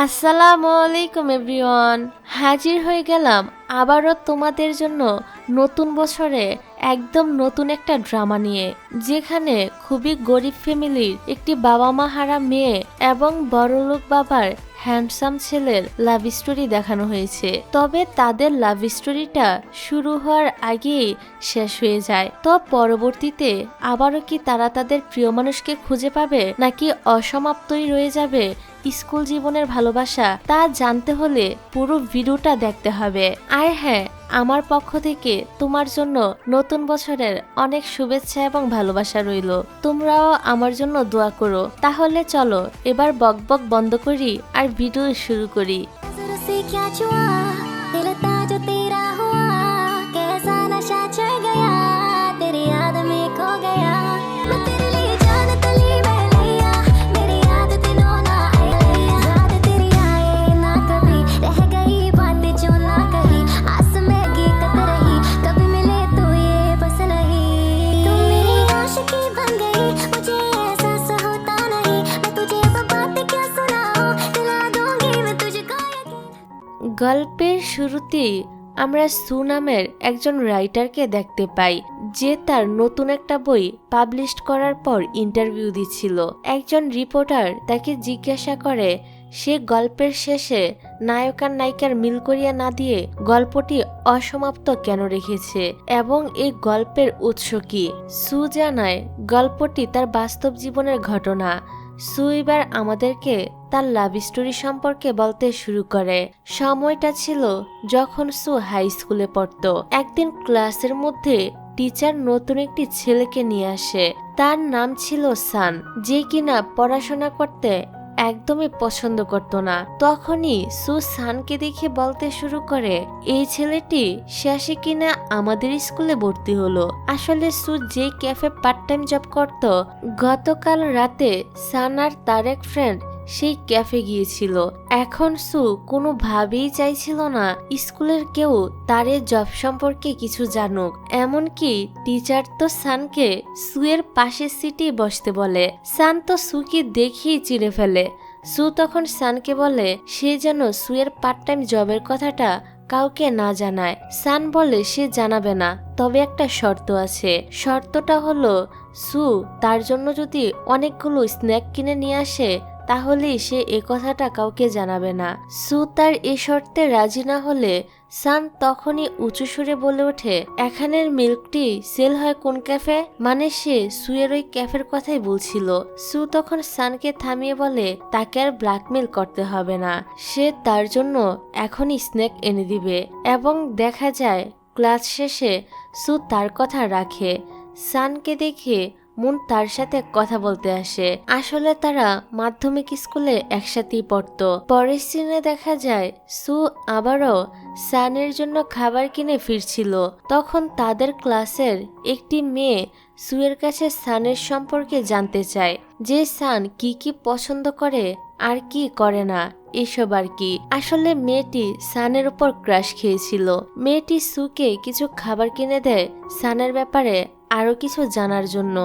আসসালামু আলাইকুম এভরিওয়ান, হাজির হয়ে গেলাম আবারও তোমাদের জন্য নতুন বছরে একদম নতুন একটা ড্রামা নিয়ে, যেখানে খুবই গরিব ফ্যামিলির একটি বাবা মা হারা মেয়ে এবং বড়লোক বাবার হ্যান্ডসাম ছেলের লাভ স্টোরি দেখানো হয়েছে। তবে তাদের লাভ স্টোরিটা শুরু হওয়ার আগেই শেষ হয়ে যায়। তো পরবর্তীতে আবারও কি তারা তাদের প্রিয় মানুষকে খুঁজে পাবে, নাকি অসমাপ্তই রয়ে যাবে স্কুল জীবনের ভালোবাসা, তা জানতে হলে পুরো ভিডিওটা দেখতে হবে। আর হ্যাঁ, আমার পক্ষ থেকে তোমার জন্য নতুন বছরের অনেক শুভেচ্ছা এবং ভালোবাসা রইল। তোমরাও আমার জন্য দোয়া করো। তাহলে চলো এবার বকবক বন্ধ করি আর ভিডিও শুরু করি। গল্পের শুরুতেই আমরা সু নামের একজন রাইটারকে দেখতে পাই, যে তার নতুন একটা বই পাবলিশ করার পর ইন্টারভিউ দিচ্ছিল। একজন রিপোর্টার তাকে জিজ্ঞাসা করে সে গল্পের শেষে নায়ক আর নায়িকার মিল করিয়া না দিয়ে গল্পটি অসমাপ্ত কেন রেখেছে এবং এই গল্পের উৎস কি। সু জানায় গল্পটি তার বাস্তব জীবনের ঘটনা। সু এবার আমাদেরকে তার লাভ স্টোরি সম্পর্কে বলতে শুরু করে। সময়টা ছিল যখন সু হাই স্কুলে পড়তো। একদিন ক্লাসের মধ্যে টিচার নতুন একটি ছেলেকে নিয়ে আসে। তার নাম ছিল সান, যে কিনা পড়াশোনা করতে একদমই পছন্দ করত না। তখনই সু সানকে দেখে বলতে শুরু করে এই ছেলেটি শেষে কিনা আমাদের স্কুলে ভর্তি হলো। আসলে সু যে ক্যাফে পার্ট টাইম জব করত, গতকাল রাতে সান আর তার এক ফ্রেন্ড সেই ক্যাফে গিয়েছিল। এখন সু কোনোভাবেই চাইছিল না স্কুলের কেউ তার জব সম্পর্কে কিছু জানুক। এমনকি টিচার তো সানকে সুয়ের পাশের সিটে বসতে বলে। সান তো সুকে দেখেই চিড়ে ফেলে। সু তখন সানকে বলে সে যেন সুয়ের পার্ট টাইম জবের কথাটা কাউকে না জানায়। সান বলে সে জানাবে না, তবে একটা শর্ত আছে। শর্তটা হলো সু তার জন্য যদি অনেকগুলো স্ন্যাক কিনে নিয়ে আসে, তাহলে সে এ কথাটা কাউকে জানাবে না। সু তার এ শর্তে রাজি না হলে সান তখনই উঁচু সুরে বলে ওঠে এখানের মিল্কটি সেল হয় কোন ক্যাফে। মানে সে সুয়ের ওই ক্যাফের কথাই বলছিল। সু তখন সানকে থামিয়ে বলে তাকে আর ব্ল্যাকমেল করতে হবে না, সে তার জন্য এখনই স্ন্যাক এনে দিবে। এবং দেখা যায় ক্লাস শেষে সু তার কথা রাখে। সানকে দেখে মুন তার সাথে কথা বলতে আসে। আসলে তারা মাধ্যমিক স্কুলে একসাথেই পড়তো। পরের সিনে দেখা যায় সু আবারও সানের জন্য খাবার কিনে ফিরছিল। তখন তাদের ক্লাসের একটি মেয়ে সুয়ের কাছে সানের সম্পর্কে জানতে চায়, যে সান কি কি পছন্দ করে আর কি করে না, এসব আর কি। আসলে মেয়েটি সানের উপর ক্রাশ খেয়েছিল। মেয়েটি সুকে কিছু খাবার কিনে দেয় সানের ব্যাপারে আরো কিছু জানার জন্য।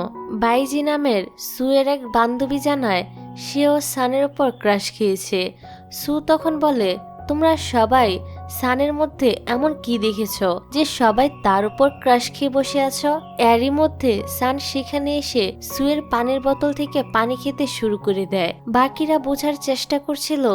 বাইজি নামের সুয়ের এক বান্ধবী জানায় সেও সানের উপর ক্রাশ খেয়েছে। সু তখন বলে তোমরা সবাই সানের মধ্যে এমন কি দেখেছ যে সবাই তার উপর ক্রাশ খেয়ে বসে আছো। এরই মধ্যে সান সেখানে এসে সুয়ের পানির বোতল থেকে পানি খেতে শুরু করে দেয়। বাকিরা বোঝার চেষ্টা করছিল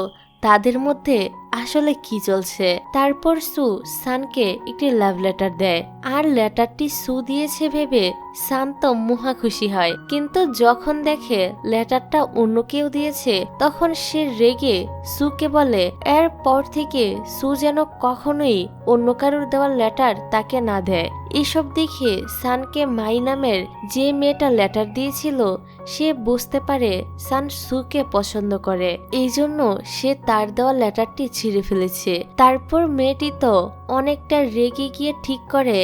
তাদের মধ্যে আসলে কি চলছে। তারপর সু সানকে একটি লাভ লেটার দেয়, আর লেটারটি সু দিয়েছে ভেবে সান তো মহা খুশি হয়। কিন্তু যখন দেখে লেটারটা অন্য কেউ দিয়েছে, তখন সে রেগে সুকে বলে এরপর থেকে সু যেন কখনোই অন্য কারোর দেওয়া লেটার তাকে না দেয়। এসব দেখে সানকে মাই নামের যে মেয়েটা লেটার দিয়েছিল সে বুঝতে পারে সান সুকে পছন্দ করে, এই জন্য সে তার দেওয়া লেটারটি ছিঁড়ে ফেলেছে। তারপর মেয়েটি তো অনেকটা রেগে গিয়ে ঠিক করে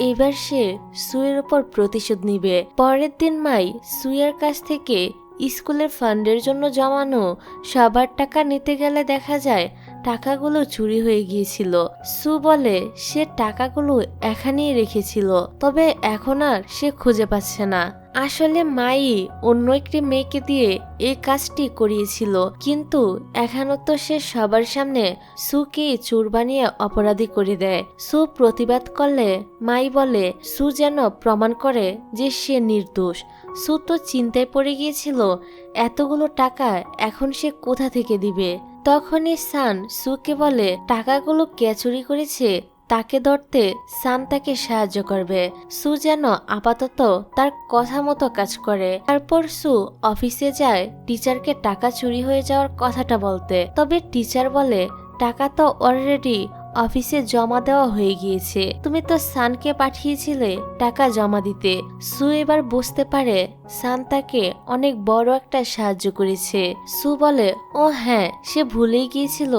এবার সে সুয়ের উপর প্রতিশোধ নিবে। পরের দিন মাই সুয়ের কাছ থেকে স্কুলের ফান্ডের জন্য জমানো সবার টাকা নিতে গেলে দেখা যায় টাকাগুলো চুরি হয়ে গিয়েছিল। সু বলে সে টাকাগুলো এখানেই রেখেছিল, তবে এখন আর সে খুঁজে পাচ্ছে না। আসলে মাই অন্য একটি মেয়েকে দিয়ে এই কাজটি করিয়েছিল, কিন্তু এখনো তো সে সবার সামনে সুকে চোর বানিয়ে অপরাধী করে দেয়। সু প্রতিবাদ করলে মাই বলে সু যেন প্রমাণ করে যে সে নির্দোষ। সু তো চিন্তায় পড়ে গিয়েছিল এতগুলো টাকা এখন সে কোথা থেকে দিবে। তখনই সান সুকে বলে টাকাগুলো কে চুরি করেছে তাকে ধরতে সান তাকে সাহায্য করবে। সু যেন আপাতত তার কথা মতো কাজ করে। তারপর সু অফিসে যায় টিচারকে টাকা চুরি হয়ে যাওয়ার কথাটা বলতে, তবে টিচার বলে টাকা তো অলরেডি অফিসে জমা দেওয়া হয়ে গিয়েছে, তুমি তো সানকে পাঠিয়েছিলে টাকা জমা দিতে। সু এবার বুঝতে পারে সান তাকে অনেক বড় একটা সাহায্য করেছে। সু বলে ও হ্যাঁ, সে ভুলেই গিয়েছিল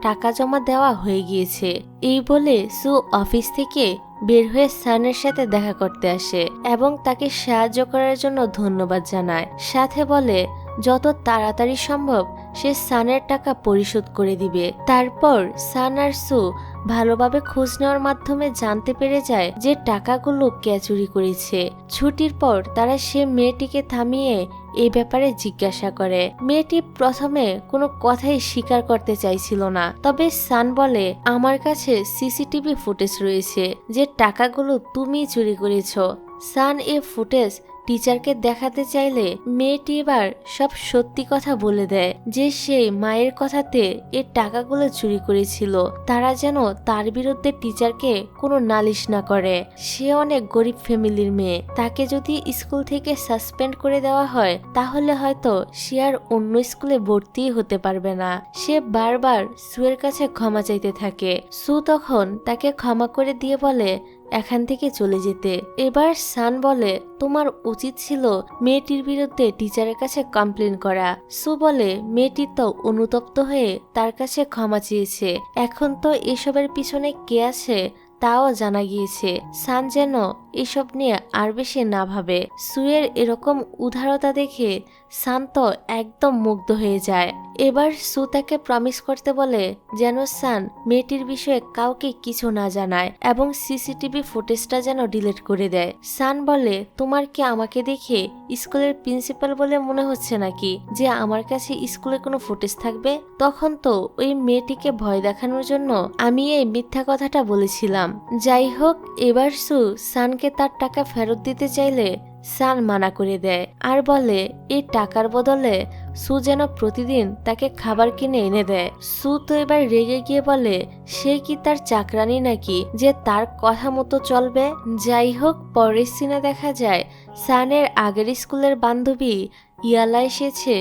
টাকা জমা দেওয়া হয়ে গিয়েছে। এই বলে সু অফিস থেকে বের হয়ে সানের সাথে দেখা করতে আসে এবং তাকে সাহায্য করার জন্য ধন্যবাদ জানায়। সাথে বলে যত তাড়াতাড়ি সম্ভব সে সানের টাকা পরিশোধ করে দিবে। তারপর সান আর সু ভালোভাবে খোঁজ নেওয়ার মাধ্যমে জানতে পেরে যায় যে টাকাগুলো কে চুরি করেছে। ছুটির পর তারা সে মেয়েটিকে থামিয়ে এই ব্যাপারে জিজ্ঞাসা করে। মেয়েটি প্রথমে কোনো কথাই স্বীকার করতে চাইছিল না, তবে সান বলে আমার কাছে সিসিটিভি ফুটেজ রয়েছে যে টাকাগুলো তুমি চুরি করেছো। সান এই ফুটেজ টিচারকে দেখাতে চাইলে মেয়েটি এবার সব সত্যি কথা বলে দেয় যে সেই মায়ের কথাতে এর টাকাগুলো চুরি করেছিল। তারা যেন তার বিরুদ্ধে টিচারকে কোনো নালিশ না করে। সে অনেক গরিব ফ্যামিলির মেয়ে, তাকে যদি স্কুল থেকে সাসপেন্ড করে দেওয়া হয় তাহলে হয়তো সে আর অন্য স্কুলে ভর্তি হতে পারবে না। সে বারবার সুয়ের কাছে ক্ষমা চাইতে থাকে। সু তখন তাকে ক্ষমা করে দিয়ে বলে এখান থেকে চলে যেতে। এবার সান বলে তোমার উচিত ছিল মেয়েটির বিরুদ্ধে টিচারের কাছে কমপ্লেন করা। সু বলে মেয়েটি তো অনুতপ্ত হয়ে তার কাছে ক্ষমা চেয়েছে, এখন তো এসবের পিছনে কে আছে তাও জানা গিয়েছে। সান যেন এসব নিয়ে আর বেশি না ভাবে। সুয়ের এরকম উদারতা দেখে সান তো একদম মুগ্ধ হয়ে যায়। এবার সু তাকে প্রমিস করতে বলে যেন সান মেয়েটির বিষয়ে কাউকে কিছু না জানায় এবং সিসিটিভি ফুটেজটা যেন ডিলিট করে দেয়। সান বলে তোমার কি আমাকে দেখে স্কুলের প্রিন্সিপাল বলে মনে হচ্ছে নাকি যে আমার কাছে স্কুলে কোনো ফুটেজ থাকবে? তখন তো ওই মেয়েটিকে ভয় দেখানোর জন্য আমি এই মিথ্যা কথাটা বলেছিলাম। যাই হোক, এবার সু সানকে তার টাকা ফেরত দিতে চাইলে সান মানা করে দেয় আর বলে এই টাকার বদলে সু যেন প্রতিদিন তাকে খাবার কিনে এনে দেয়। সু তো এবার রেগে গিয়ে বলে সে কি তার চাকরানি নাকি যে তার কথা মতো চলবে। যাই হোক, পরের সিনে দেখা যায় সানের আগের স্কুলের বান্ধবী ইয়ালা এসেছে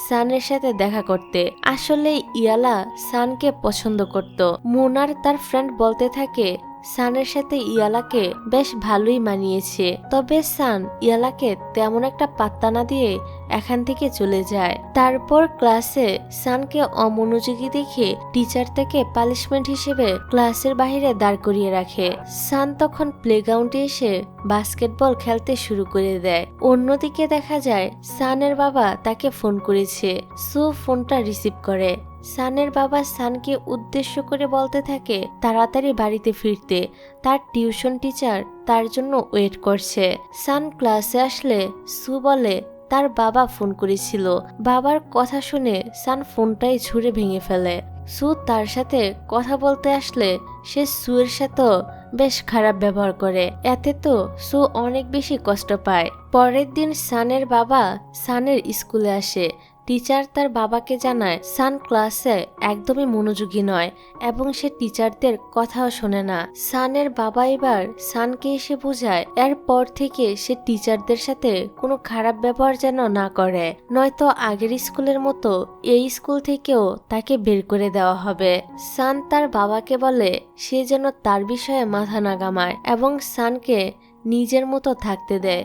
সানের সাথে দেখা করতে। আসলে ইয়ালা সানকে পছন্দ করত। মুনার তার ফ্রেন্ড বলতে থাকে সানের সাথে ইয়ালাকে বেশ ভালোই মানিয়েছে, তবে সান ইয়ালাকে তেমন একটা পাত্তা না দিয়ে এখান থেকে চলে যায়। তারপর ক্লাসে সানকে অমনোযোগী দেখে টিচার থেকে পানিশমেন্ট হিসেবে ক্লাসের বাইরে দাঁড় করিয়ে রাখে। সান তখন প্লেগ্রাউন্ডে এসে বাস্কেটবল খেলতে শুরু করে দেয়। অন্যদিকে দেখা যায় সানের বাবা তাকে ফোন করেছে। সু ফোনটা রিসিভ করে। সানের বাবা সানকে উদ্দেশ্য করে বলতে থাকে তাড়াতাড়ি বাড়িতে ফিরতে, তার টিউশন টিচার তার জন্য ওয়েট করছে। সান ক্লাসে আসলে সু বলে তার বাবা ফোন করেছিল। বাবার কথা শুনে সান ফোনটাই ছুঁড়ে ভেঙে ফেলে। সু তার সাথে কথা বলতে আসলে সে সুয়ের সাথেও বেশ খারাপ ব্যবহার করে। এতে তো সু অনেক বেশি কষ্ট পায়। পরের দিন সানের বাবা সানের স্কুলে আসে। টিচার তার বাবাকে জানায় সান ক্লাসে একদমই মনোযোগী নয় এবং সে টিচারদের কথাও শোনে না। সানের বাবা এবার সানকে এসে বোঝায় এরপর থেকে সে টিচারদের সাথে কোনো খারাপ ব্যবহার যেন না করে, নয়তো আগের স্কুলের মতো এই স্কুল থেকেও তাকে বের করে দেওয়া হবে। সান তার বাবাকে বলে সে যেন তার বিষয়ে মাথা না ঘামায় এবং সানকে নিজের মতো থাকতে দেয়।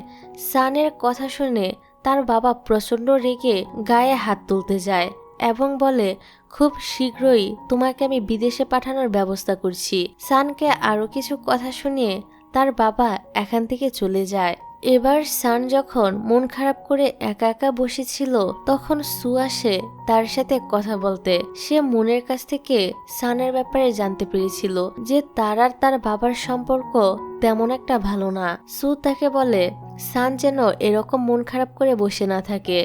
সানের কথা শুনে তার বাবা প্রচন্ড রেগে গায়ে হাত তুলতে যায় এবং বলে খুব শীঘ্রই তোমাকে আমি বিদেশে পাঠানোর ব্যবস্থা করছি। সানকে আরো কিছু কথা শুনিয়ে তার বাবা এখান থেকে চলে যায়। এবার সান যখন মন খারাপ করে একা একা বসেছিল তখন সু আসে তার সাথে কথা বলতে। সে মনের কাছ থেকে সানের ব্যাপারে জানতে পেরেছিল যে তার আর তার বাবার সম্পর্ক তেমন একটা ভালো না। সু তাকে বলে সান যেন এরকম মন খারাপ করে বসে না থাকে।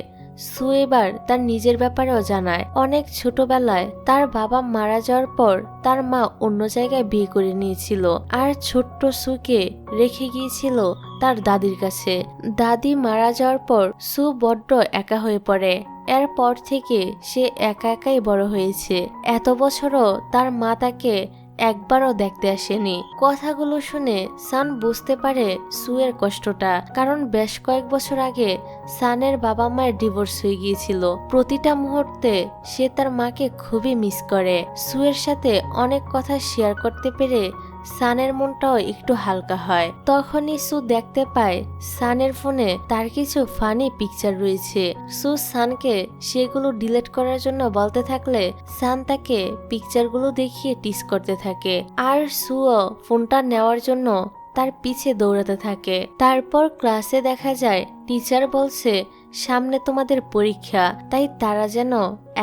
সু এবার তার নিজের ব্যাপারেও জানায় অনেক ছোটবেলায় তার বাবা মারা যাওয়ার পর তার মা অন্য জায়গায় বিয়ে করে নিয়েছিল আর ছোট্ট সুকে রেখে গিয়েছিল তার দাদির কাছে। দাদি মারা যাওয়ার পর সু বড্ড একা হয়ে পড়ে। এরপর থেকে সে একা একাই বড় হয়েছে। এত বছরও তার মা তাকে একবারও দেখতে আসেনি। কথাগুলো শুনে সান বুঝতে পারে সুয়ের কষ্টটা, কারণ বেশ কয়েক বছর আগে সানের বাবা মায়ের ডিভোর্স হয়ে গিয়েছিল। প্রতিটা মুহূর্তে সে তার মাকে খুবই মিস করে। সুয়ের সাথে অনেক কথা শেয়ার করতে পেরে সানের মনটাও একটু হালকা হয়। তখনই সু দেখতে পায় সানের ফোনে তার কিছু ফানি পিকচার রয়েছে। সু সানকে সেগুলো ডিলিট করার জন্য বলতে থাকলে সান তাকে পিকচারগুলো দেখিয়ে টিস করতে থাকে আর সুও ফোনটা নেওয়ার জন্য তার পিছে দৌড়াতে থাকে। তারপর ক্লাসে দেখা যায় টিচার বলছে সামনে তোমাদের পরীক্ষা, তাই তারা যেন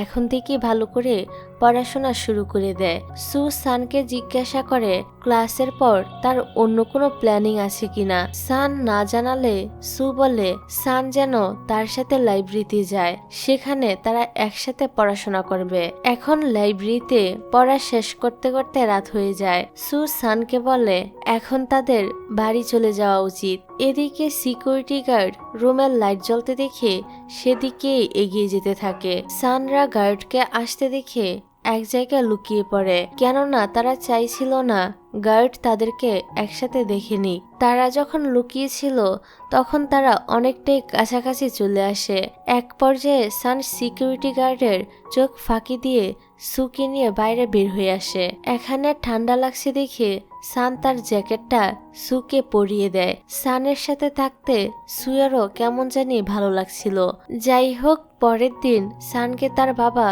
এখন থেকে ভালো করে পড়াশোনা শুরু করে দেয়। সু সানকে জিজ্ঞাসা করে ক্লাসের পর তার অন্য কোনো প্ল্যানিং আছে কিনা। সান না জানালে সু বলে সান যেন তার সাথে লাইব্রেরিতে যায়, সেখানে তারা একসাথে পড়াশোনা করবে। এখন লাইব্রেরিতে পড়া শেষ করতে করতে রাত হয়ে যায়। সু সানকে বলে এখন তাদের বাড়ি চলে যাওয়া উচিত। এদিকে সিকিউরিটি গার্ড রুমের লাইট জ্বলতে দেখে সেদিকে এগিয়ে যেতে থাকে। সানরা গার্ডকে আসতে দেখে এক জায়গায় লুকিয়ে পড়ে, কেননা তারা চাইছিল না গার্ড তাদেরকে একসাথে দেখেনি। তারা যখন লুকিয়েছিল তখন তারা অনেকটাই কাছাকাছি চলে আসে। এক পর্যায়ে সান সিকিউরিটি গার্ডের চোখ ফাঁকি দিয়ে সুকে নিয়ে বাইরে বের হয়ে আসে। এখানে ঠান্ডা লাগছে দেখে সান তার জ্যাকেটটা সুকে পরিয়ে দেয়। সানের সাথে থাকতে সুয়েরও কেমন জানি ভালো লাগছিল। যাই হোক, পরের দিন সানকে তার বাবা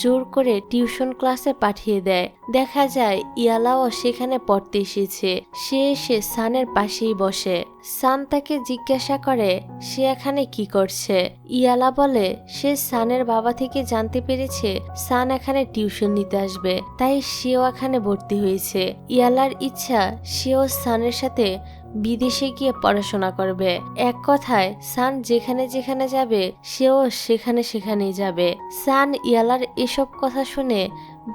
জোর করে টিউশন ক্লাসে পাঠিয়ে দেয়। দেখা যায় ইয়ালাও সেখানে পড়তে এসেছে। সে এসে সানের পাশেই বসে। সান তাকে জিজ্ঞাসা করে সে এখানে কি করছে। ইয়ালা বলে সে সানের বাবা থেকে জানতে পেরেছে সান এখানে টিউশন নিতে আসবে, তাই সেও এখানে ভর্তি হয়েছে। ইয়ালার ইচ্ছা সেও সানের সাথে বিদেশে গিয়ে পড়াশোনা করবে। এক কথায় সান যেখানে যেখানে যাবে সেও সেখানে সেখানেই যাবে। সান ইয়ালার এসব কথা শুনে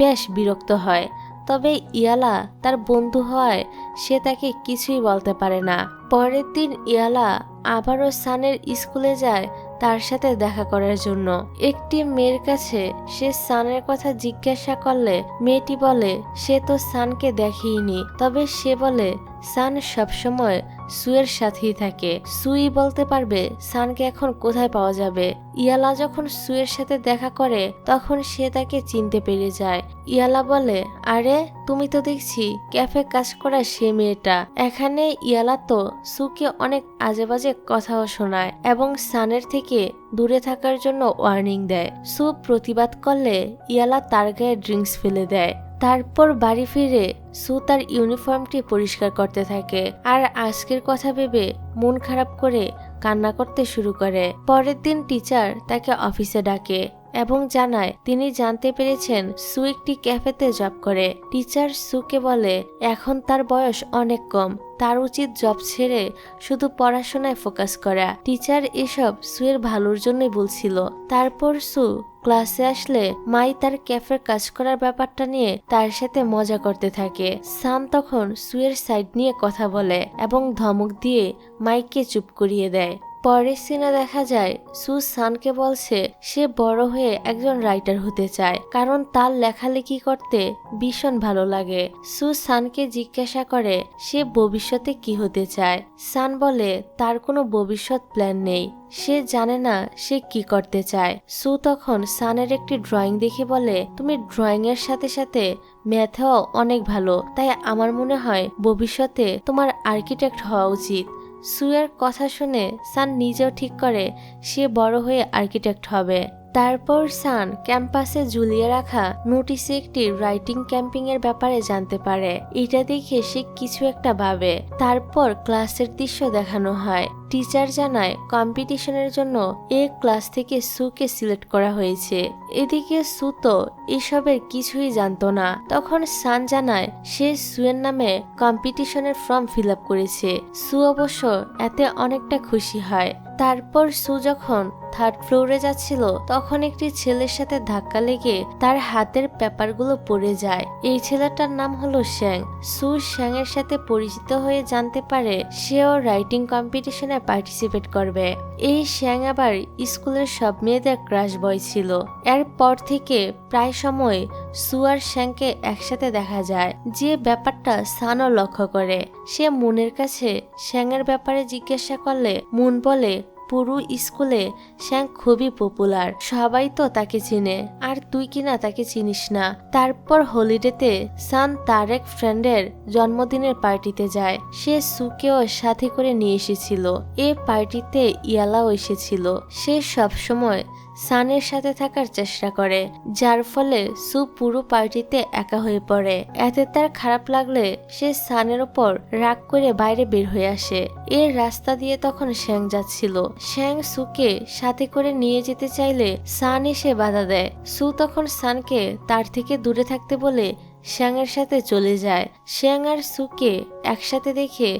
বেশ বিরক্ত হয়, তবে ইয়ালা তার বন্ধু হওয়ায় সে তাকে কিছুই বলতে পারে না। পরের দিন ইয়ালা আবারও সানের স্কুলে যায় তার সাথে দেখা করার জন্য। একটি মেয়ের কাছে সে সানের কথা জিজ্ঞাসা করলে মেয়েটি বলে সে তো সানকে দেখেইনি, তবে সে বলে সান সবসময় সুয়ের সাথেই থাকে। সুই বলতে পারবে সানকে এখন কোথায় পাওয়া যাবে। ইয়ালা যখন সুয়ের সাথে দেখা করে তখন সে তাকে চিনতে পেরে যায়। ইয়ালা বলে আরে তুমি তো দেখছি ক্যাফে কাজ করা সে মেয়েটা। এখানে ইয়ালা তো সুকে অনেক আজে বাজে কথাও শোনায় এবং সানের থেকে দূরে থাকার জন্য ওয়ার্নিং দেয়। সু প্রতিবাদ করলে ইয়ালা তার গায়ে ড্রিঙ্কস ফেলে দেয়। তারপর বাড়ি ফিরে সু তার ইউনিফর্মটি পরিষ্কার করতে থাকে আর আজকের কথা ভেবে মন খারাপ করে কান্না করতে শুরু করে। পরের দিন টিচার তাকে অফিসে ডাকে এবং জানায় তিনি জানতে পেরেছেন সু একটি ক্যাফেতে জব করে। টিচার সুকে বলে এখন তার বয়স অনেক কম, তার উচিত জব ছেড়ে শুধু পড়াশোনায় ফোকাস করা। টিচার এসব সুয়ের ভালোর জন্যই বলছিল। তারপর সু ক্লাসে আসলে মাই তার ক্যাফের কাজ করার ব্যাপারটা নিয়ে তার সাথে মজা করতে থাকে। সান তখন সুয়ের সাইড নিয়ে কথা বলে এবং ধমক দিয়ে মাইকে চুপ করিয়ে দেয়। পরের সিনে দেখা যায় সু সানকে বলছে সে বড় হয়ে একজন রাইটার হতে চায়, কারণ তার লেখালেখি করতে ভীষণ ভালো লাগে। সু সানকে জিজ্ঞাসা করে সে ভবিষ্যতে কি হতে চায়। সান বলে তার কোনো ভবিষ্যৎ প্ল্যান নেই, সে জানে না সে কি করতে চায়। সু তখন সানের একটি ড্রয়িং দেখে বলে তুমি ড্রয়িং এর সাথে সাথে ম্যাথেও অনেক ভালো, তাই আমার মনে হয় ভবিষ্যতে তোমার আর্কিটেক্ট হওয়া উচিত। সুয়ের কথা শুনে সান নিজেও ঠিক করে সে বড় হয়ে আর্কিটেক্ট হবে। তারপর সান ক্যাম্পাসে ঝুলিয়ে রাখা নোটিশে একটি রাইটিং ক্যাম্পিং এর ব্যাপারে জানতে পারে। এটা দেখে সে কিছু একটা ভাবে। তারপর ক্লাসের দৃশ্য দেখানো হয়। টিচার জানায় কম্পিটিশনের জন্য এ ক্লাস থেকে সুকে সিলেক্ট করা হয়েছে। এদিকে সু তো এসবের কিছুই জানতো না। তখন সান জানায় সে সুয়ের নামে কম্পিটিশনের ফর্ম ফিল আপ করেছে। সু অবশ্য এতে অনেকটা খুশি হয়। তারপর সু যখন থার্ড ফ্লোরে যাচ্ছিল তখন একটি ছেলের সাথে ধাক্কা লেগে তার হাতের পেপারগুলো পড়ে যায়। এই ছেলেটার নাম হলো শ্যাং। সু শ্যাং এর সাথে পরিচিত হয়ে জানতে পারে সেও রাইটিং কম্পিটিশনে পার্টিসিপেট করবে। এই শ্যাং আবার স্কুলের সব মেয়েদের ক্রাশ বয় ছিল। এরপর থেকে প্রায় সময় সু আর শ্যাংকে একসাথে দেখা যায়, যে ব্যাপারটা সানও লক্ষ্য করে। সে মুনের কাছে শ্যাংয়ের ব্যাপারে জিজ্ঞাসা করলে মুন বলে পুরো স্কুলে শ্যাং খুবই পপুলার, সবাই তো তাকে চিনে, আর তুই কিনা তাকে চিনিস না। তারপর হলিডেতে সান তার এক ফ্রেন্ডের জন্মদিনের পার্টিতে যায়। সে সুকেও সাথে করে নিয়ে এসেছিল। এ পার্টিতে ইয়ালাও এসেছিল। সে সবসময় সানের সাথে থাকার চেষ্টা করে, যার ফলে সু পুরো পার্টিতে একা হয়ে পড়ে। এতে তার খারাপ লাগলে সে সানের ওপর রাগ করে বাইরে বের হয়ে আসে। এর রাস্তা দিয়ে তখন শ্যাং যাচ্ছিল। শ্যাং সুকে সাথে করে নিয়ে যেতে চাইলে সান এসে বাধা দেয়। সু তখন সানকে তার থেকে দূরে থাকতে বলে শ্যাংয়ের সাথে চলে যায়। শ্যাং আর সুকে একসাথে দেখে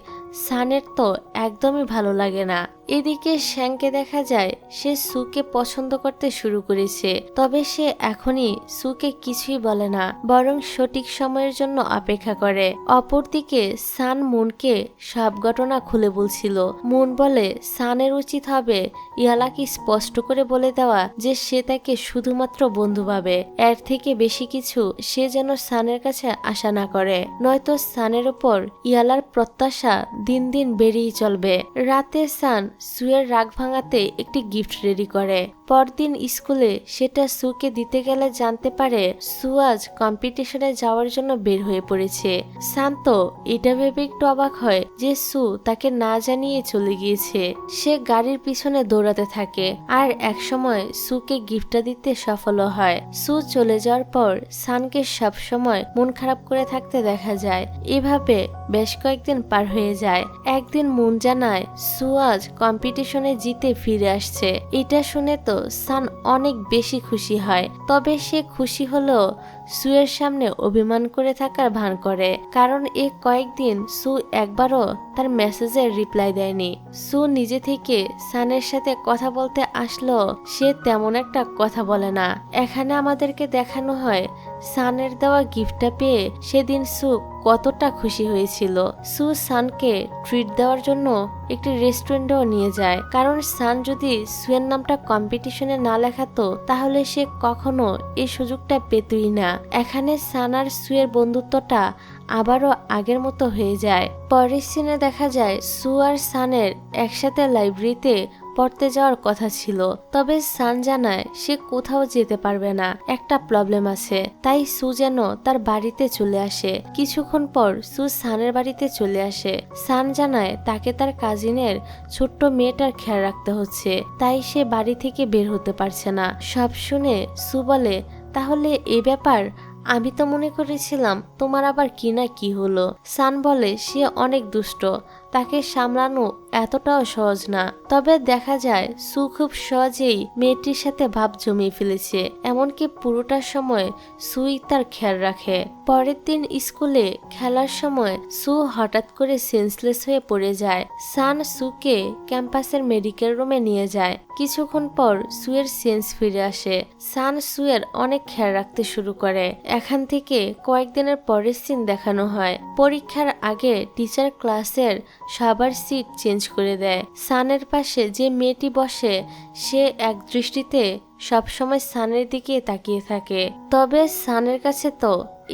সানের তো একদমই ভালো লাগে না। এদিকে শ্যাংকে দেখা যায় সে সুকে পছন্দ করতে শুরু করেছে, তবে সে এখনই সুকে কিছুই বলে না, বরং সঠিক সময়ের জন্য অপেক্ষা করে। অপরদিকে সান মুনকে সব ঘটনা খুলে বলছিল। মুন বলে সানের উচিত হবে ইয়ালাকে স্পষ্ট করে বলে দেওয়া যে সে তাকে শুধুমাত্র বন্ধু ভাবে, এর থেকে বেশি কিছু সে যেন সানের কাছে আশা না করে, নয়তো সানের ওপর ইয়ালার প্রত্যাশা দিন দিন বেড়েই চলবে। রাতে সান সুয়ের রাগ ভাঙাতে একটি গিফট রেডি করে। পরদিন স্কুলে সেটা সুকে দিতে গেলে জানতে পারে সু আজ কম্পিটিশনে যাওয়ার জন্য বের হয়ে পড়েছে। শান্ত এটা ভেবে একটু অবাক হয় যে সু তাকে না জানিয়ে চলে গিয়েছে। সে গাড়ির পিছনে দৌড়াতে থাকে আর একসময় সুকে গিফটটা দিতে সফল হয়। সু চলে যাওয়ার পর সানকে সব সময় মন খারাপ করে থাকতে দেখা যায়। এভাবে বেশ কয়েকদিন পার হয়ে যায়। একদিন মুন জানায় সু আজ কম্পিটিশনে জিতে ফিরে আসছে। এটা শুনে তো সান অনেক বেশি খুশি হয়, তবে সে খুশি হলেও সুয়ের সামনে অভিমান করে থাকার ভান করে, কারণ এ কয়েকদিন সু একবারও তার মেসেজের রিপ্লাই দেয়নি। সু নিজে থেকে সানের সাথে কথা বলতে আসলো সে তেমন একটা কথা বলে না। এখানে আমাদেরকে দেখানো হয় সানের দেওয়া গিফটটা পেয়ে সেদিন সু কতটা খুশি হয়েছিল। সু সানকে ট্রিট দেওয়ার জন্য একটি রেস্টুরেন্টেও নিয়ে যায়, কারণ সান যদি সুয়ের নামটা কম্পিটিশনে না লেখাতো তাহলে সে কখনো এই সুযোগটা পেতই না। এখানে সান আর সুয়ের বন্ধুত্বটা আবারও আগের মতো হয়ে যায়। পরের সিনে দেখা যায় সু আর সানের একসাথে লাইব্রেরিতে পড়তে যাওয়ার কথা ছিল, তবে সান জানায় সে কোথাও যেতে পারবে না, একটা প্রবলেম আছে। তাই সু যেন তার বাড়িতে চলে আসে। কিছুক্ষণ পর সু সানের বাড়িতে চলে আসে। সান জানায় তাকে তার কাজিনের ছোট্ট মেয়েটার খেয়াল রাখতে হচ্ছে, তাই সে বাড়ি থেকে বের হতে পারছে না। সব শুনে সু বলে, তাহলে এই ব্যাপার, আমি তো মনে করেছিলাম তোমার আবার কি না কি হলো। সান বলে সে অনেক দুষ্ট, তাকে সামলানো এতটাও সহজ না। তবে দেখা যায় সু খুব সহজেই মেয়েটির সাথে ভাব জমিয়ে ফেলেছে, এমনকি পুরোটা সময় সুই তার খেয়াল রাখে। পরের দিন স্কুলে খেলার সময় সু হঠাৎ করে সেন্সলেস হয়ে পড়ে যায়। সান সুকে ক্যাম্পাসের মেডিকেল রুমে নিয়ে যায়। কিছুক্ষণ পর সুয়ের সেন্স ফিরে আসে। সান সুয়ের অনেক খেয়াল রাখতে শুরু করে। এখান থেকে কয়েকদিনের পরের সিন দেখানো হয়। পরীক্ষার আগে টিচার ক্লাসের সবার সিট চেঞ্জ করে দেয়। সানের পাশে যে মেয়েটি বসে সে এক দৃষ্টিতে সবসময় সানের দিকে তাকিয়ে থাকে। তবে সানের কাছে তো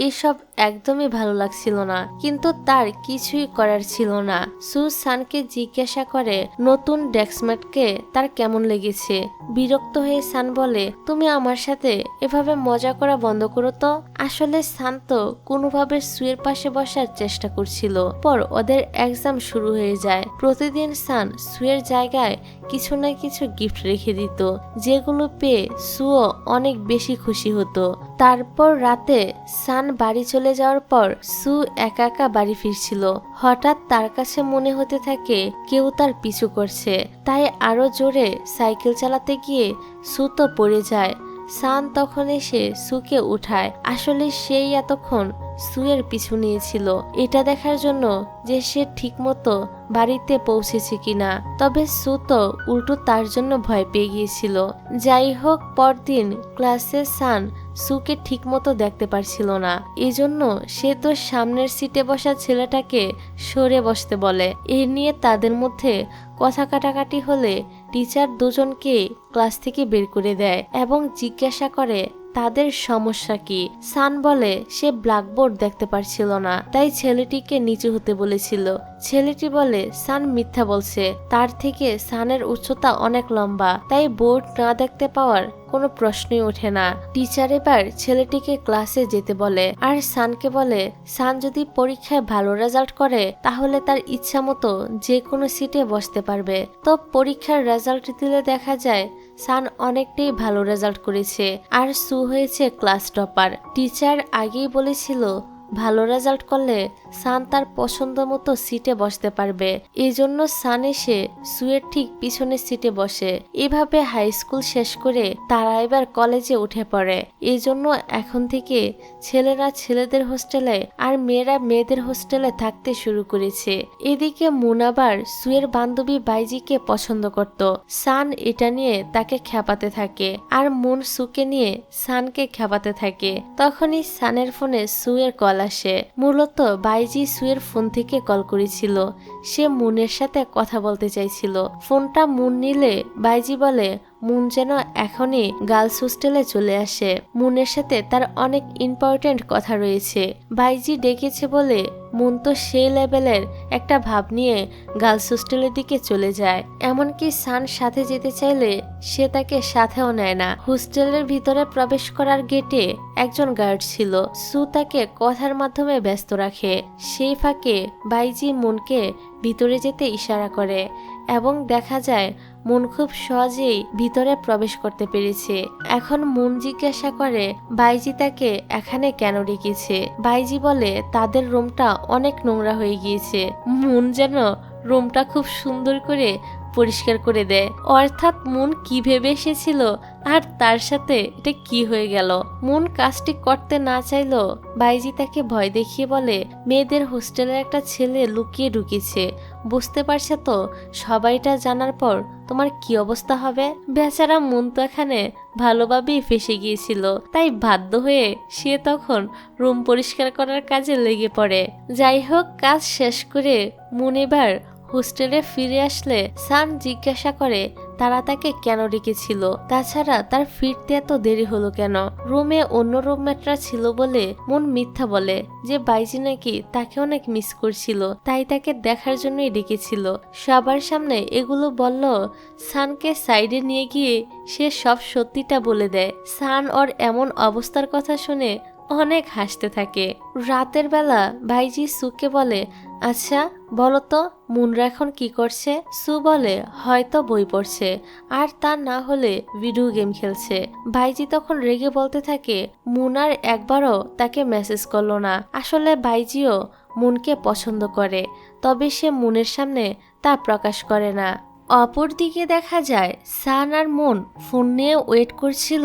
এসব একদমই ভালো লাগছিল না, কিন্তু তার কিছুই করার ছিল না। সু সানকে জিজ্ঞাসা করে নতুন ডেস্কমেটকে তার কেমন লেগেছে। বিরক্ত হয়ে সান বলে, তুমি আমার সাথে এভাবে মজা করা বন্ধ করো তো। আসলে সান তো কোনোভাবে সুয়ের পাশে বসার চেষ্টা করছিল। পর ওদের এক্সাম শুরু হয়ে যায়। প্রতিদিন সান সুয়ের জায়গায় কিছু না কিছু গিফট রেখে দিত, যেগুলো পেয়ে পেয়ে সুও অনেক বেশি খুশি হতো। তারপর রাতে সান বাড়ি চলে যাওয়ার পর সু একা একা বাড়ি ফিরছিল। হঠাৎ তার কাছে মনে হতে থাকে কেউ তার পিছু করছে। তাই আরো জোরে সাইকেল চালাতে গিয়ে সু তো পড়ে যায়। সান তখন এসে সুকে উঠায়। আসলে সেই এতক্ষণ সুয়ের পিছু নিয়েছিল এটা দেখার জন্য যে সে ঠিকমতো বাড়িতে পৌঁছেছে কিনা। তবে সু তো উল্টো তার জন্য ভয় পেয়ে গিয়েছিল। যাই হোক, পরদিন ক্লাসে সান সুকে ঠিকমতো দেখতে পারছিল না। এজন্য সে তো সামনের সিটে বসা ছেলেটাকে সরে বসতে বলে। এ নিয়ে তাদের মধ্যে কথা কাটাকাটি হলে টিচার দুজনকে ক্লাস থেকে বের করে দেয় এবং জিজ্ঞাসা করে তাদের সমস্যা কি। সান বলে সে ব্ল্যাকবোর্ড দেখতে পারছিল না, তাই ছেলেটিকে নিচু হতে বলেছিল। ছেলেটি বলে সান মিথ্যা বলছে, তার থেকে সানের উচ্চতা অনেক লম্বা, তাই বোর্ড না দেখতে পাওয়ার কোনো প্রশ্নই ওঠে না। টিচার এবার ছেলেটিকে ক্লাসে যেতে বলে আর সানকে বলে সান যদি পরীক্ষায় ভালো রেজাল্ট করে তাহলে তার ইচ্ছা মতো যে কোনো সিটে বসতে পারবে। তো পরীক্ষার রেজাল্ট দিলে দেখা যায় সান অনেকটাই ভালো রেজাল্ট করেছে আর সু হয়েছে ক্লাস টপার। টিচার আগেই বলেছিল ভালো রেজাল্ট করলে সান তার পছন্দ মতো সিটে বসতে পারবে। এই জন্য সান এসে সুয়ের ঠিক পিছনের সিটে বসে। এভাবে হাই স্কুল শেষ করে তারা এবার কলেজে উঠে পড়ে। এই জন্য এখন থেকে ছেলেরা ছেলেদের হোস্টেলে আর মেয়েরা মেয়েদের হোস্টেলে থাকতে শুরু করেছে। এদিকে মুন আবার সুয়ের বান্ধবী বাইজিকে পছন্দ করত। সান এটা নিয়ে তাকে খেপাতে থাকে আর মুন সুকে নিয়ে সানকে খেপাতে থাকে। তখনই সানের ফোনে সুয়ের কল আসে। মূলত বাইজি সুয়ের ফোন থেকে কল করেছিল। সে মুনের সাথে কথা বলতে চাইছিল। ফোনটা মুন নিলে বাইজি বলে মুন যেন এখনই গার্লস হোস্টেলে চলে আসে। মুনের সাথে তার অনেক ইম্পর্টেন্ট কথা রয়েছে। বাইজি ডেকেছে বলে মুন তো সেই লেভেলের একটা ভাব নিয়ে গার্লস হোস্টেলের দিকে চলে যায়। এমনকি সান সাথে যেতে চাইলে সে তাকে সাথেও নেয় না। হোস্টেলের ভিতরে প্রবেশ করার গেটে একজন গার্ড ছিল। সু তাকে কথার মাধ্যমে ব্যস্ত রাখে। সেই ফাঁকে বাইজি মুনকে ভিতরে যেতে ইশারা করে এবং দেখা যায় মুন খুব সহজেই ভিতরে প্রবেশ করতে পেরেছে। এখন মুন জিজ্ঞাসা করে বাইজি তাকে এখানে কেন ডেকেছে। বাইজি বলে তাদের রুমটা অনেক নোংরা হয়ে গিয়েছে। মুন যেন রুমটা খুব সুন্দর করে পরিষ্কার করে দেয়। অর্থাৎ মুন কি ভেবে এসেছিল আর তার সাথে এটা কি হয়ে গেল। মুন কাজটি করতে না চাইলো বাইজি তাকে ভয় দেখিয়ে বলে মেয়েদের হোস্টেলের একটা ছেলে লুকিয়ে ঢুকেছে। বুঝতে পারছে তো, সবাইটা জানার পর তোমার কি অবস্থা হবে। বেচারা মুন তো এখানে ভালোভাবেই ফেসে গিয়েছিল, তাই বাধ্য হয়ে সে তখন রুম পরিষ্কার করার কাজে লেগে পড়ে। যাই হোক, কাজ শেষ করে মুন এবার হোস্টেলে ফিরে আসলে সান জিজ্ঞাসা করে তারা তাকে কেন ডেকেছিল, তাছাড়া তার ফিরতে এত দেরি হলো কেন। রুমে অন্য রুমমেটরা ছিল বলে মন মিথ্যা বলে যে বাইজি নাকি তাকে অনেক মিস করছিল, তাই তাকে দেখার জন্যই ডেকেছিল। সবার সামনে এগুলো বলল। সানকে সাইডে নিয়ে গিয়ে সে সব সত্যিটা বলে দেয়। সান ওর এমন অবস্থার কথা শুনে অনেক হাসতে থাকে। রাতের বেলা ভাইজি সুকে বলে আচ্ছা বলো তো মুনরা এখন কি করছে। সু বলে হয়তো বই পড়ছে আর তা না হলে ভিডিও গেম খেলছে। ভাইজি তখন রেগে বলতে থাকে মুন আর একবারও তাকে মেসেজ করলো না। আসলে ভাইজিও মুনকে পছন্দ করে, তবে সে মুনের সামনে তা প্রকাশ করে না। অপরদিকে দেখা যায় সান আর মুন ফোন নিয়ে ওয়েট করছিল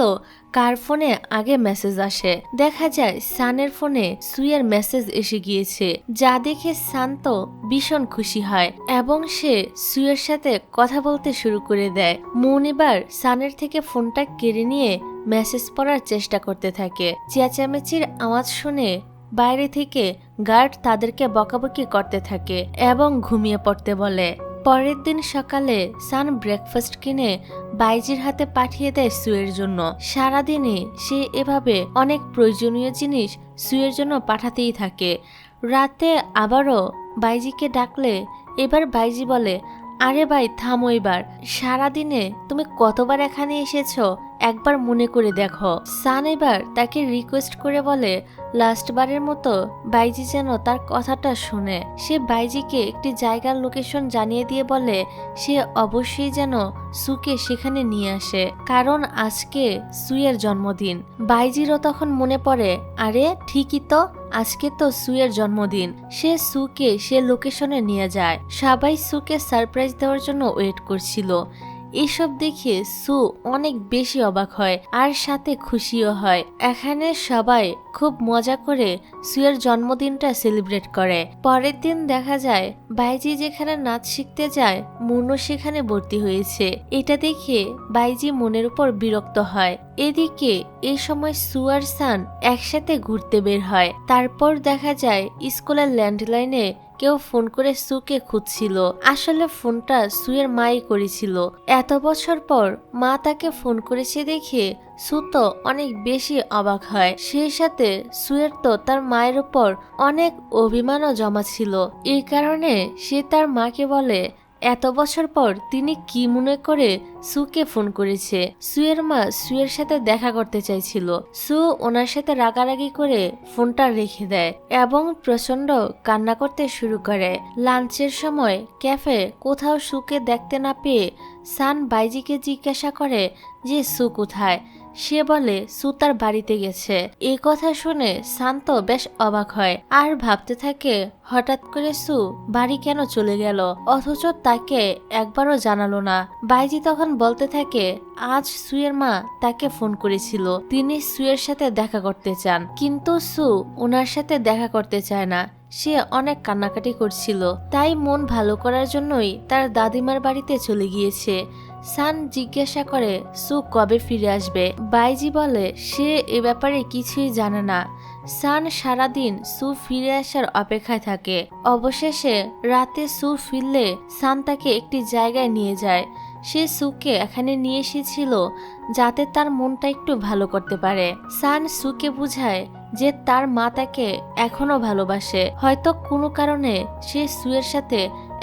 কার ফোনে আগে মেসেজ আসে। দেখা যায় সানের ফোনে সুয়ের মেসেজ এসে গিয়েছে, যা দেখে সান তো ভীষণ খুশি হয় এবং সে সুয়ের সাথে কথা বলতে শুরু করে দেয়। মুন এবার সানের থেকে ফোনটা কেড়ে নিয়ে মেসেজ পড়ার চেষ্টা করতে থাকে। চেঁচামেচির আওয়াজ শুনে বাইরে থেকে গার্ড তাদেরকে বকাবকি করতে থাকে এবং ঘুমিয়ে পড়তে বলে। পরের দিন সকালে সান ব্রেকফাস্ট কিনে বাইজির হাতে পাঠিয়ে দেয় সুয়ের জন্য। সারাদিনে সে এভাবে অনেক প্রয়োজনীয় জিনিস সুয়ের জন্য পাঠাতেই থাকে। রাতে আবারও বাইজিকে ডাকলে এবার বাইজি বলে আরে ভাই থামো, এবার সারাদিনে তুমি কতবার এখানে এসেছো একবার মনে করে দেখো। সান এবার তাকে রিকোয়েস্ট করে বলে লাস্ট বারের মতো বাইজি যেন তার কথাটা শুনে। সে বাইজিকে একটি জায়গার লোকেশন জানিয়ে দিয়ে বলে সে অবশ্যই যেন সুকে সেখানে নিয়ে আসে, কারণ আজকে সুয়ের জন্মদিন। বাইজিরও তখন মনে পড়ে, আরে ঠিকই তো, আজকে তো সুয়ের জন্মদিন। সে সুকে সে লোকেশনে নিয়ে যায়। সবাই সুকে সারপ্রাইজ দেওয়ার জন্য ওয়েট করছিল। এসব দেখে সু অনেক বেশি অবাক হয় আর সাথে খুশিও হয়। এখানে সবাই খুব মজা করে সুয়ের জন্মদিনটা সেলিব্রেট করে। পরের দিন দেখা যায় বাইজি যেখানে নাচ শিখতে যায় মুনও সেখানে ভর্তি হয়েছে। এটা দেখে বাইজি মনের উপর বিরক্ত হয়। এদিকে এই সময় সু আর সান একসাথে ঘুরতে বের হয়। তারপর দেখা যায় স্কুলের ল্যান্ডলাইনে কেউ ফোন করে সুকে খুঁজছিল। আসলে ফোনটা সুয়ের মাই করেছিল। এত বছর পর মা তাকে ফোন করেছে দেখে সু তো অনেক বেশি অবাক হয়। সেই সাথে সুয়ের তো তার মায়ের উপর অনেক অভিমানও জমা ছিল। এই কারণে সে তার মাকে বলে এত বছর পর তিনি কি মনে করে সুকে ফোন করেছে। সুয়ের মা সুয়ের সাথে দেখা করতে চাইছিল। সু ওনার সাথে রাগারাগি করে ফোনটা রেখে দেয় এবং প্রচন্ড কান্না করতে শুরু করে। লাঞ্চের সময় ক্যাফে কোথাও সুকে দেখতে না পেয়ে সান বাইজিকে জিজ্ঞাসা করে যে সু কোথায়। সে বলে সু তার বাড়িতে গেছে। এই কথা শুনে শান্ত বেশ অবাক হয় আর ভাবতে থাকে হঠাৎ করে সু বাড়ি কেন চলে গেল, অথচ তাকে একবারও জানালো না। বাইজি তখন বলতে থাকে আজ সুয়ের মা তাকে ফোন করেছিল, তিনি সুয়ের সাথে দেখা করতে চান, কিন্তু সু ওনার সাথে দেখা করতে চায় না। সে অনেক কান্নাকাটি করছিল, তাই মন ভালো করার জন্যই তার দাদিমার বাড়িতে চলে গিয়েছে। সান জিজ্ঞাসা করে সু কবে ফিরে আসবে। বাইজি বলে সে এ ব্যাপারে কিছুই জানে না। সান সারাদিন সু ফিরে আসার অপেক্ষায় থাকে। অবশেষে রাতে সু ফিরলে সান তাকে একটি জায়গায় নিয়ে যায়। সে সুকে এখানে নিয়ে এসেছিল যাতে তার মনটা একটু ভালো করতে পারে। সান সুকে বুঝায় যে তার মা তাকে এখনো ভালোবাসে। হয়তো কোনো কারণে সে সুয়ের সাথে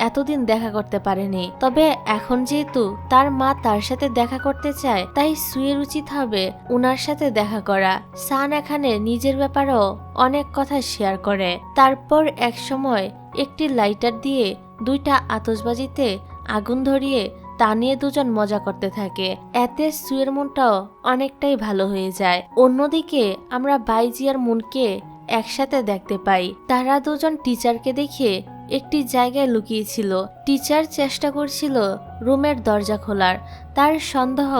এতদিন দেখা করতে পারেনি, তবে এখন যেহেতু তার মা তার সাথে দেখা করতে চায় তাই সুয়ের উচিত হবে ওনার সাথে দেখা করা। সান এখানে নিজের ব্যাপারেও অনেক কথা শেয়ার করে। তারপর এক সময় একটি লাইটার দিয়ে দুইটা আতশবাজিতে আগুন ধরিয়ে তা নিয়ে দুজন মজা করতে থাকে। এতে সুয়ের মনটাও অনেকটাই ভালো হয়ে যায়। অন্যদিকে আমরা বাইজি আর মুনকে একসাথে দেখতে পাই। তারা দুজন টিচারকে দেখে একটি জায়গায় লুকিয়েছিল। টিচার চেষ্টা করছিল রুমের দরজা খোলার, তার সন্দেহ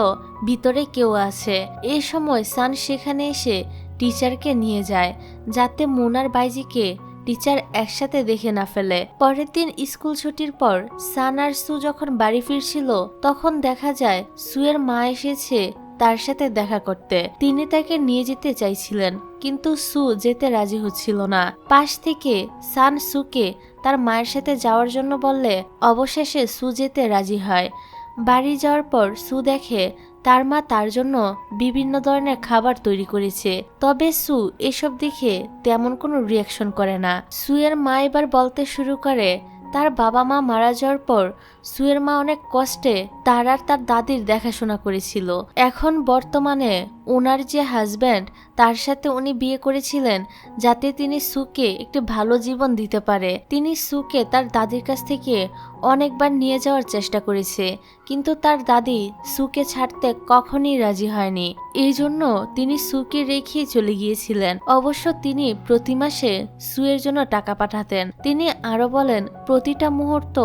ভিতরে কেউ আছে। এই সময় সান সেখানে এসে টিচারকে নিয়ে যায় যাতে মুন আর বাইজিকে টিচার একসাথে দেখে না ফেলে। পরের দিন স্কুল ছুটির পর সান আর সু যখন বাড়ি ফিরছিল তখন দেখা যায় সুয়ের মা এসেছে তার সাথে দেখা করতে। তিনি তাকে নিয়ে যেতে চাইছিলেন কিন্তু সু যেতে রাজি হচ্ছিল না। পাশ থেকে সান সুকে তার মায়ের সাথে যাওয়ার জন্য বললে অবশেষে সু যেতে রাজি হয়। বাড়ি যাওয়ার পর সু দেখে তার মা তার জন্য বিভিন্ন ধরনের খাবার তৈরি করেছে, তবে সু এসব দেখে তেমন কোনো রিয়াকশন করে না। সুয়ের মা এবার বলতে শুরু করে তার বাবা মা মারা যাওয়ার পর সুয়ের মা অনেক কষ্টে তার আর তার দাদির দেখাশোনা করেছিল। এখন বর্তমানে ওনার যে হাজব্যান্ড তার সাথে উনি বিয়ে করেছিলেন যাতে তিনি সুকে একটি ভালো জীবন দিতে পারে। তিনি সুকে তার দাদির কাছ থেকে অনেকবার নিয়ে যাওয়ার চেষ্টা করেছে, কিন্তু তার দাদি সুকে ছাড়তে কখনই রাজি হয়নি। এই জন্য তিনি সুকে রেখে চলে গিয়েছিলেন। অবশ্য তিনি প্রতি মাসে সুয়ের জন্য টাকা পাঠাতেন। তিনি আরো বলেন প্রতিটা মুহূর্ত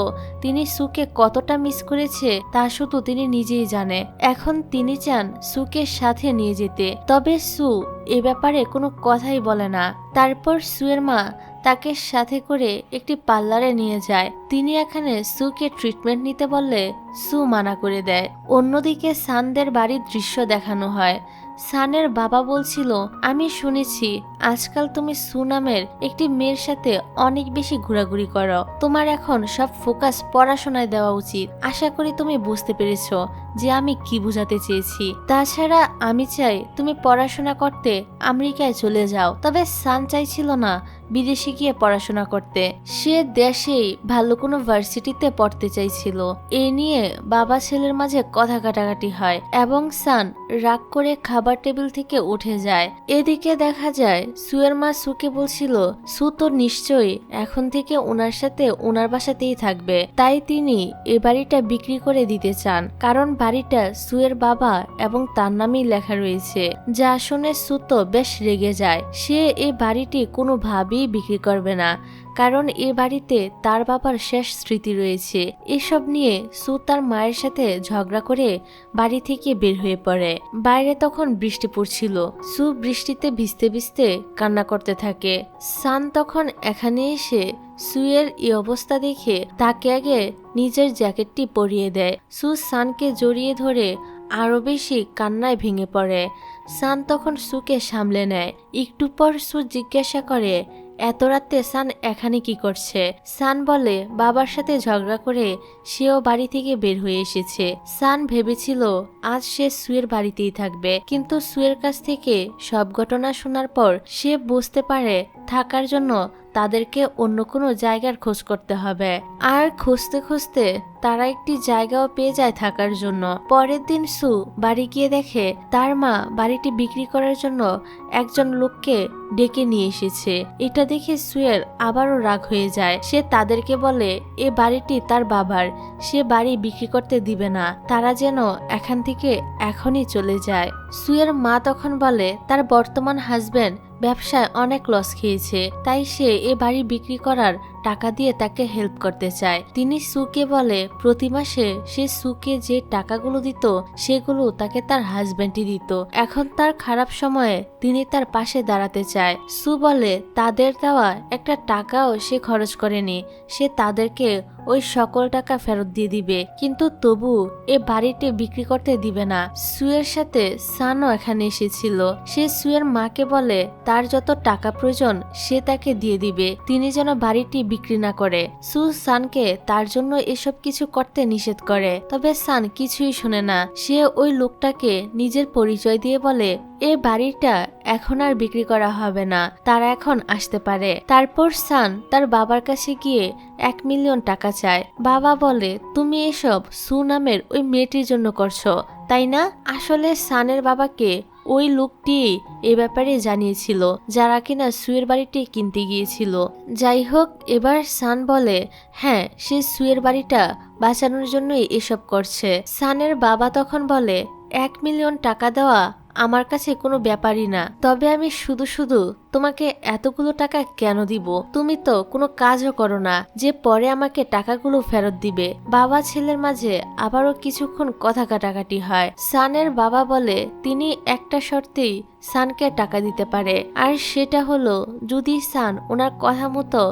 তিনি সুকে কতটা মিস করেছে তা শুধু তিনি নিজেই জানে। এখন তিনি চান সুকে সাথে নিয়ে যেতে, তবে সু এ ব্যাপারে কোনো কথাই বলে না। তারপর সুয়ের মা তাকে সাথে করে একটি পার্লারে নিয়ে যায়। তিনি এখানে সুকে ট্রিটমেন্ট নিতে বললে সু মানা করে দেয়। অন্যদিকে সানদের বাড়ির দৃশ্য দেখানো হয়। সানের বাবা বলছিল, আমি শুনেছি আজকাল তুমি সু নামের একটি মেয়ের সাথে অনেক বেশি ঘোরাঘুরি করো। তোমার এখন সব ফোকাস পড়াশোনায় দেওয়া উচিত। আশা করি তুমি বুঝতে পেরেছো যে আমি কি বোঝাতে চেয়েছি। তাছাড়া আমি চাই তুমি পড়াশোনা করতে আমেরিকায় চলে যাও। তবে সান চাইছিল না বিদেশে গিয়ে পড়াশোনা করতে, সে দেশেই ভালো কোনো ভার্সিটিতে পড়তে চাইছিল। এ নিয়ে বাবা ছেলের মাঝে কথা কাটাকাটি হয় এবং সান রাগ করে খাবার টেবিল থেকে উঠে যায়। এদিকে দেখা যায় সুয়ের মা সুকে বলছিল সু তো নিশ্চয়ই এখন থেকে ওনার সাথে ওনার বাসাতেই থাকবে, তাই তিনি এ বাড়িটা বিক্রি করে দিতে চান, কারণ বাড়িটা সুয়ের বাবা এবং তার নামেই লেখা রয়েছে। যা শুনে সু তো বেশ রেগে যায়। সে এই বাড়িটি কোনোভাবেই বিক্রি করবে না, কারণ এ বাড়িতে তার বাবার শেষ স্মৃতি রয়েছে। এসব নিয়ে সু তার মায়ের সাথে ঝগড়া করে বাড়ি থেকে বের হয়ে পড়ে। বাইরে তখন বৃষ্টি পড়ছিল। সু বৃষ্টিতে ভিজতে ভিজতে কান্না করতে থাকে। সান তখন এখানে এসে সুয়ের এই অবস্থা দেখে তাকে আগে নিজের জ্যাকেটটি পরিয়ে দেয়। সু সানকে জড়িয়ে ধরে আরো বেশি কান্নায় ভেঙে পড়ে। সান তখন সুকে সামলে নেয়। একটু পর সু জিজ্ঞাসা করে, এত রাতে সান এখানে কি করছে? সান বলে বাবার সাথে ঝগড়া করে সেও বাড়ি থেকে বের হয়ে এসেছে। সান ভেবেছিল আজ সে সুয়ের বাড়িতেই থাকবে, কিন্তু সুয়ের কাছ থেকে সব ঘটনা শোনার পর সে বুঝতে পারে থাকার জন্য তাদেরকে অন্য কোনো জায়গার খোঁজ করতে হবে। আর খুঁজতে খুঁজতে তারা একটি জায়গাও পেয়ে যায় থাকার জন্য। পরের দিন সু বাড়ি গিয়ে দেখে তার মা বাড়িটি বিক্রি করার জন্য একজন লোককে ডেকে নিয়ে এসেছে। এটা দেখে সুয়ের আবারও রাগ হয়ে যায়। সে তাদেরকে বলে এ বাড়িটি তার বাবার, সে বাড়ি বিক্রি করতে দিবে না, তারা যেন এখান থেকে এখনই চলে যায়। সুয়ের মা তখন বলে তার বর্তমান হাজবেন্ড ব্যবসায় অনেক লস খেয়েছে, তাই সে এ বাড়ি বিক্রি করার টাকা দিয়ে তাকে হেল্প করতে চায়। তিনি সুকে বলে প্রতি মাসে সে সুকে যে টাকাগুলো দিত সেগুলো তাকে তার হাজবেন্ডই দিত। এখন তার খারাপ সময়ে তিনি তার পাশে দাঁড়াতে চায়। সু বলে তাদের দেওয়া একটা টাকাও সে খরচ করেনি, সে তাদেরকে ওই সকল টাকা ফেরত দিয়ে দিবে, কিন্তু তবু এ বাড়িটি বিক্রি করতে দিবে না। সুয়ের সাথে সানও এখানে এসেছিল। সে সুয়ের মাকে বলে তার যত টাকা প্রয়োজন সে তাকে দিয়ে দিবে, তিনি যেন বাড়িটি বিক্রি না করে। সু সানকে তার জন্য এসব কিছু করতে নিষেধ করে, তবে সান কিছুই শুনে না। সে ওই লোকটাকে নিজের পরিচয় দিয়ে বলে এ বাড়িটা এখন আর বিক্রি করা হবে না, তারা এখন আসতে পারে। তারপর সান তার বাবার কাছে গিয়ে 1 মিলিয়ন টাকা চায়। বাবা বলে তুমি এসব সু নামের ওই মেয়েটির জন্য করছো, তাই না? আসলে সানের বাবাকে ওই লোকটি এ ব্যাপারে জানিয়েছিল যারা কিনা সুয়ের বাড়িটি কিনতে গিয়েছিল। যাই হোক, এবার সান বলে হ্যাঁ, সে সুয়ের বাড়িটা বাঁচানোর জন্যই এসব করছে। সানের বাবা তখন বলে 1 মিলিয়ন টাকা দেওয়া আমার কাছে কোনো ব্যাপারই না, তবে আমি শুধু শুধু তোমাকে এতগুলো টাকা কেন দিব? তুমি তো কোনো কাজও করো না যে পরে আমাকে টাকাগুলো ফেরত দিবে। বাবা ছেলের মাঝে আবারও কিছুক্ষণ কথা কাটাকাটি হয়। সানের বাবা বলে তিনি একটা শর্তেই সানকে টাকা দিতে পারে, আর সেটা হলো যদি সান ওনার কথা মতো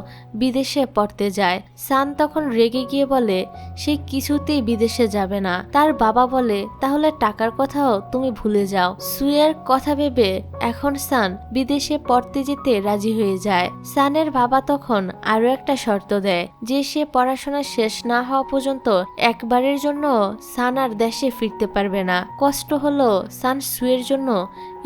বিদেশে পড়তে যায়। সান তখন রেগে গিয়ে বলে সে কিছুতেই বিদেশে যাবে না। তার বাবা বলে তাহলে টাকার কথাও তুমি ভুলে যাও। সুয়ের কথা ভেবে এখন সান বিদেশে পড়তে যেতে রাজি হয়ে যায়। সানের বাবা তখন আরো একটা শর্ত দেয় যে সে পড়াশোনা শেষ না হওয়া পর্যন্ত একবারের জন্য সান আর দেশে ফিরতে পারবে না। কষ্ট হলো সান সুয়ের জন্য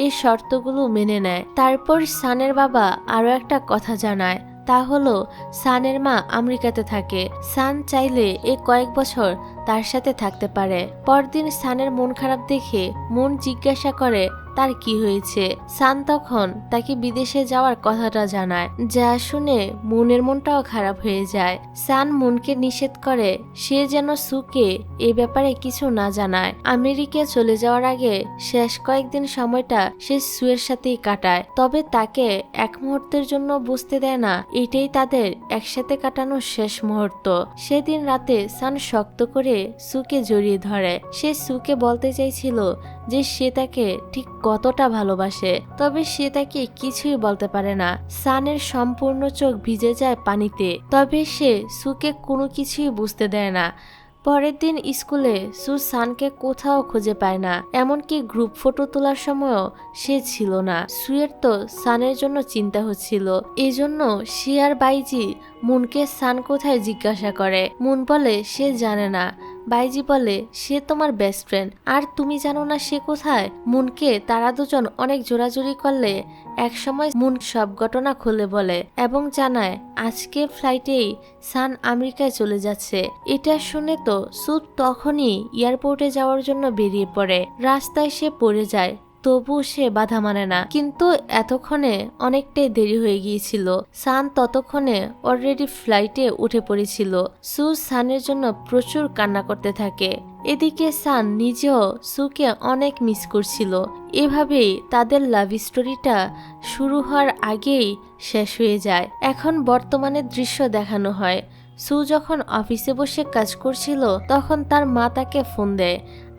এই শর্তগুলো মেনে নেয়। তারপর সানের বাবা আরো একটা কথা জানায়, তা হলো সানের মা আমেরিকাতে থাকে। সান চাইলে এই কয়েক বছর তার সাথে থাকতে পারে। পরদিন সানের মন খারাপ দেখে মন জিজ্ঞাসা করে তার কি হয়েছে। সান তখন তাকে বিদেশে যাওয়ার কথাটা জানায়, যা শুনে মুনের মনটাও খারাপ হয়ে যায়। সান মুনকে নিষেধ করে সে যেন সুকে এ ব্যাপারে কিছু না জানায়। আমেরিকা চলে যাওয়ার আগে শেষ কয়েকদিন সময়টা সে সুয়ের সাথেই কাটায়, তবে তাকে এক মুহূর্তের জন্য বুঝতে দেয় না এটাই তাদের একসাথে কাটানোর শেষ মুহূর্ত। সেদিন রাতে সান শক্ত করে সুকে জড়িয়ে ধরে। সে সুকে বলতে চাইছিল যে সে তাকে ঠিক কতটা ভালোবাসে, তবে সে তাকে কিছুই বলতে পারে না। সানের সম্পূর্ণ চোখ ভিজে যায় পানিতে, তবে সে সুকে কোনো কিছুই বুঝতে দেয় না। পরের দিন স্কুলে সু সানকে কোথাও খুঁজে পায় না, এমনকি গ্রুপ ফটো তোলার সময়ও সে ছিল না। সুয়ের তো সানের জন্য চিন্তা হচ্ছিল, এজন্য সে আর বাইজি মুনকে সান কোথায় জিজ্ঞাসা করে। মুন বলে সে জানে না। বাইজি বলে সে তোমার বেস্ট ফ্রেন্ড, আর তুমি জানো না সে কোথায়। মুনকে তারা দুজন অনেক জোরাজুরি করলে একসময় মুন সব ঘটনা খুলে বলে এবং জানায় আজকে ফ্লাইটেই সান আমেরিকায় চলে যাচ্ছে। এটা শুনে তো সু তখনই এয়ারপোর্টে যাওয়ার জন্য বেরিয়ে পড়ে। রাস্তায় সে পড়ে যায়, তবু সে বাধা মানে না। কিন্তু এতক্ষণে অনেকটাই দেরি হয়ে গিয়েছিল। সান ততক্ষণে অলরেডি ফ্লাইটে উঠে পড়েছিল। সু সানের জন্য প্রচুর কান্না করতে থাকে। এদিকে সান নিজেও সুকে অনেক মিস করছিল। এভাবেই তাদের লাভ স্টোরিটা শুরু হওয়ার আগেই শেষ হয়ে যায়। এখন বর্তমানে দৃশ্য দেখানো হয়। সু যখন অফিসে বসে কাজ করছিল তখন তার মা তাকে ফোন দেয়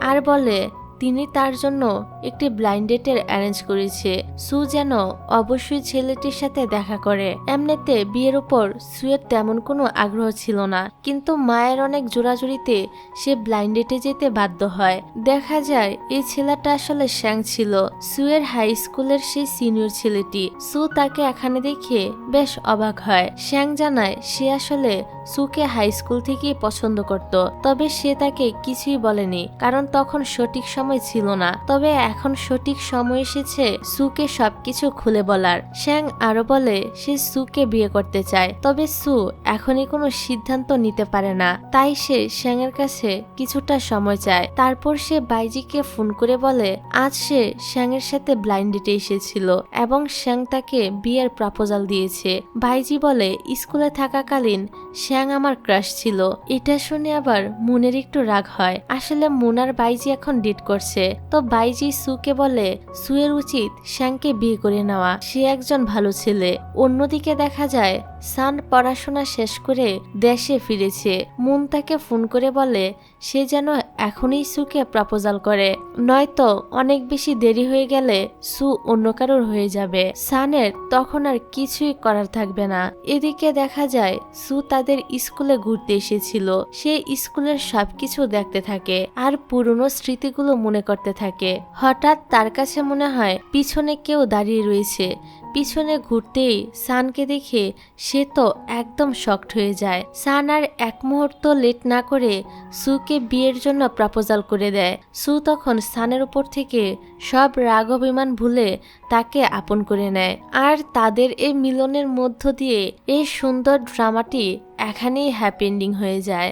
আর বলে তিনি তার জন্য একটি ব্লাইন্ড ডেটের অ্যারেঞ্জ করেছে। সু যেন অবশ্যই ছেলেটির সাথে দেখা করে। এমনিতে বিয়ের উপর সুয়ের তেমন কোনো আগ্রহ ছিল না, কিন্তু মায়ের অনেক জোরাজুরিতে সে ব্লাইন্ড ডেটে যেতে বাধ্য হয়। দেখা যায় এই ছেলেটা আসলে শ্যাং ছিল, সুয়ের হাই স্কুলের সেই সিনিয়র ছেলেটি। সু তাকে এখানে দেখে বেশ অবাক হয়। শ্যাং জানায় সে আসলে সুকে হাই স্কুল থেকেই পছন্দ করত, তবে সে তাকে কিছুই বলেনি কারণ তখন সঠিক সময় ছিল না। তবে এখন সঠিক সময় এসেছে সুকে সবকিছু খুলে বলার। শ্যাং আরো বলে সে সুকে বিয়ে করতে চায়, তবে সু এখনই কোনো সিদ্ধান্ত নিতে পারে না, তাই সে শ্যাং এর কাছে কিছুটা সময় চায়। তারপর সে বাইজিকে ফোন করে বলে আজ সে শ্যাং এর সাথে ব্লাইন্ড ডেটে এসেছিল এবং শ্যাং তাকে বিয়ের প্রপোজাল দিয়েছে। বাইজি বলে স্কুলে থাকাকালীন শ্যাং আমার ক্রাশ ছিল। এটা শুনে আবার মুনের একটু রাগ হয়। আসলে মুন আর বাইজি এখন ডেট করছে, তো বাইজি সুকে বলে সুয়ের উচিত শ্যাংকে বিয়ে করে নেওয়া, সে একজন ভালো ছেলে। অন্যদিকে দেখা যায় সান পড়াশোনা শেষ করে দেশে ফিরেছে। মুন তাকে ফোন করে বলে সে যেন এখনই সুকে প্রপোজাল করে, নয়তো অনেক বেশি দেরি হয়ে গেলে সু অন্য কারোর হয়ে যাবে। সানের তখন আর কিছুই করার থাকবে না। এদিকে দেখা যায় সু তাদের স্কুলে ঘুরতে এসেছিল। সে স্কুলের সবকিছু দেখতে থাকে আর পুরনো স্মৃতিগুলো মনে করতে থাকে। হঠাৎ তার কাছে মনে হয় পিছনে কেউ দাঁড়িয়ে রয়েছে। পিছনে ঘুরতেই সানকে দেখে সে তো একদম শকড হয়ে যায়। সান আর এক মুহূর্ত লেট না করে সুকে বিয়ের জন্য প্রপোজাল করে দেয়। সু তখন সানের উপর থেকে সব রাগ অভিমান ভুলে তাকে আপন করে নেয়। আর তাদের এই মিলনের মধ্য দিয়ে এই সুন্দর ড্রামাটি এখানেই হ্যাপি এন্ডিং হয়ে যায়।